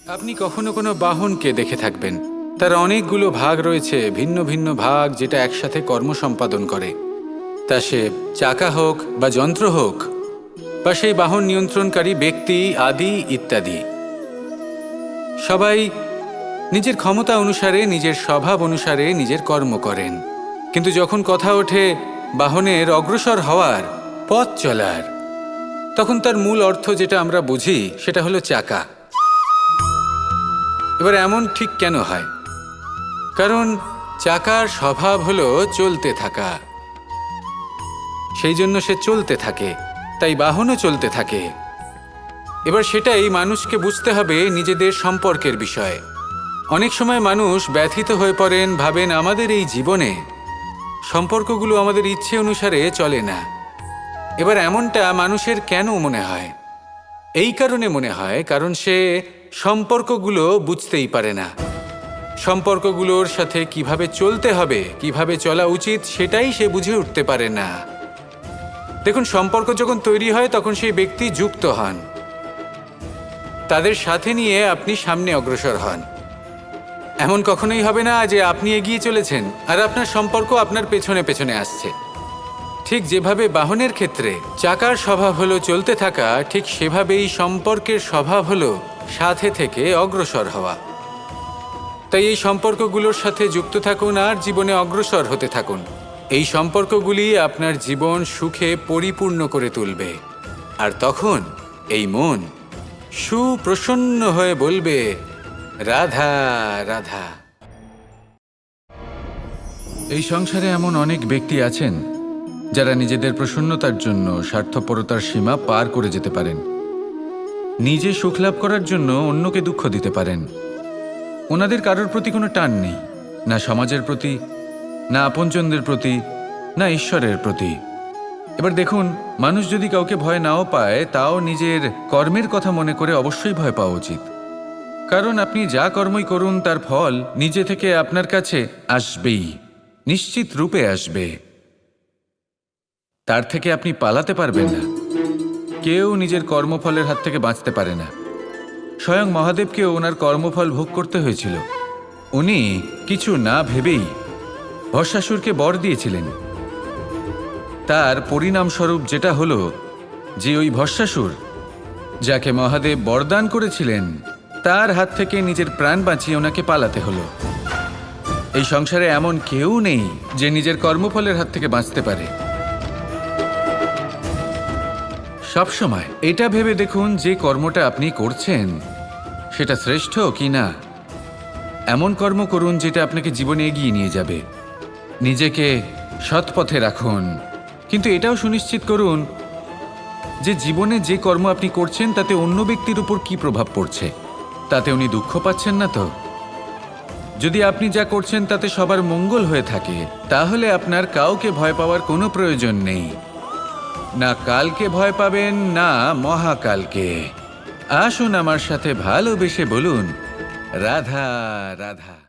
আপনি কখনো কোনো বাহনকে দেখে থাকবেন, তার অনেকগুলো ভাগ রয়েছে, ভিন্ন ভিন্ন ভাগ যেটা একসাথে কর্ম সম্পাদন করে। তা সে চাকা হোক বা যন্ত্র হোক বা সেই বাহন নিয়ন্ত্রণকারী ব্যক্তি আদি ইত্যাদি, সবাই নিজের ক্ষমতা অনুসারে, নিজের স্বভাব অনুসারে নিজের কর্ম করেন। কিন্তু যখন কথা ওঠে বাহনের অগ্রসর হওয়ার, পথ চলার, তখন তার মূল অর্থ যেটা আমরা বুঝি সেটা হলো চাকা। এবার এমন ঠিক কেন হয়? কারণ চাকার স্বভাব হলো চলতে থাকা, সেই জন্য সে চলতে থাকে, তাই বাহনও চলতে থাকে। এবার সেটাই মানুষকে বুঝতে হবে নিজেদের সম্পর্কের বিষয়ে। অনেক সময় মানুষ ব্যথিত হয়ে পড়েন, ভাবেন আমাদের এই জীবনে সম্পর্কগুলো আমাদের ইচ্ছে অনুসারে চলে না। এবার এমনটা মানুষের কেন মনে হয়? এই কারণে মনে হয় কারণ সে সম্পর্কগুলো বুঝতেই পারে না। সম্পর্কগুলোর সাথে কিভাবে চলতে হবে, কিভাবে চলা উচিত সেটাই সে বুঝে উঠতে পারে না। দেখুন, সম্পর্ক যখন তৈরি হয় তখন সেই ব্যক্তি যুক্ত হন, তাদের সাথে নিয়ে আপনি সামনে অগ্রসর হন। এমন কখনোই হবে না যে আপনি এগিয়ে চলেছেন আর আপনার সম্পর্ক আপনার পেছনে পেছনে আসছে। ঠিক যেভাবে বাহনের ক্ষেত্রে চাকার স্বভাব হলো চলতে থাকা, ঠিক সেভাবেই সম্পর্কের স্বভাব হলো সাথে থেকে অগ্রসর হওয়া। তাই এই সম্পর্কগুলোর সাথে যুক্ত থাকুন আর জীবনে অগ্রসর হতে থাকুন। এই সম্পর্কগুলি আপনার জীবন সুখে পরিপূর্ণ করে তুলবে। আর তখন এই মন সুপ্রসন্ন হয়ে বলবে, রাধা রাধা। এই সংসারে এমন অনেক ব্যক্তি আছেন যারা নিজেদের প্রসন্নতার জন্য স্বার্থপরতার সীমা পার করে যেতে পারেন। নিজে সুখ লাভ করার জন্য অন্যকে দুঃখ দিতে পারেন। ওনাদের কারোর প্রতি কোনো টান নেই, না সমাজের প্রতি, না আপনজনদের প্রতি, না ঈশ্বরের প্রতি। এবার দেখুন, মানুষ যদি কাউকে ভয় নাও পায়, তাও নিজের কর্মের কথা মনে করে অবশ্যই ভয় পাওয়া উচিত। কারণ আপনি যা কর্মই করুন তার ফল নিজে থেকে আপনার কাছে আসবেই, নিশ্চিত রূপে আসবে। তার থেকে আপনি পালাতে পারবেন না। কেউ নিজের কর্মফলের হাত থেকে বাঁচতে পারে না। স্বয়ং মহাদেবকেও ওনার কর্মফল ভোগ করতে হয়েছিল। উনি কিছু না ভেবেই ভস্মাসুরকে বর দিয়েছিলেন। তার পরিণামস্বরূপ যেটা হলো যে ওই ভস্মাসুর, যাকে মহাদেব বরদান করেছিলেন, তার হাত থেকে নিজের প্রাণ বাঁচিয়ে ওনাকে পালাতে হলো। এই সংসারে এমন কেউ নেই যে নিজের কর্মফলের হাত থেকে বাঁচতে পারে। সবসময় এটা ভেবে দেখুন যে কর্মটা আপনি করছেন সেটা শ্রেষ্ঠ কি না। এমন কর্ম করুন যেটা আপনাকে জীবনে এগিয়ে নিয়ে যাবে। নিজেকে সৎ পথে রাখুন, কিন্তু এটাও সুনিশ্চিত করুন যে জীবনে যে কর্ম আপনি করছেন তাতে অন্য ব্যক্তির উপর কি প্রভাব পড়ছে, তাতে উনি দুঃখ পাচ্ছেন না তো। যদি আপনি যা করছেন তাতে সবার মঙ্গল হয়ে থাকে, তাহলে আপনার কাউকে ভয় পাওয়ার কোনো প্রয়োজন নেই। না কালকে ভয় পাবেন, না মহাকালকে। আসুন আমার সাথে ভালোবেসে বলুন, রাধা রাধা।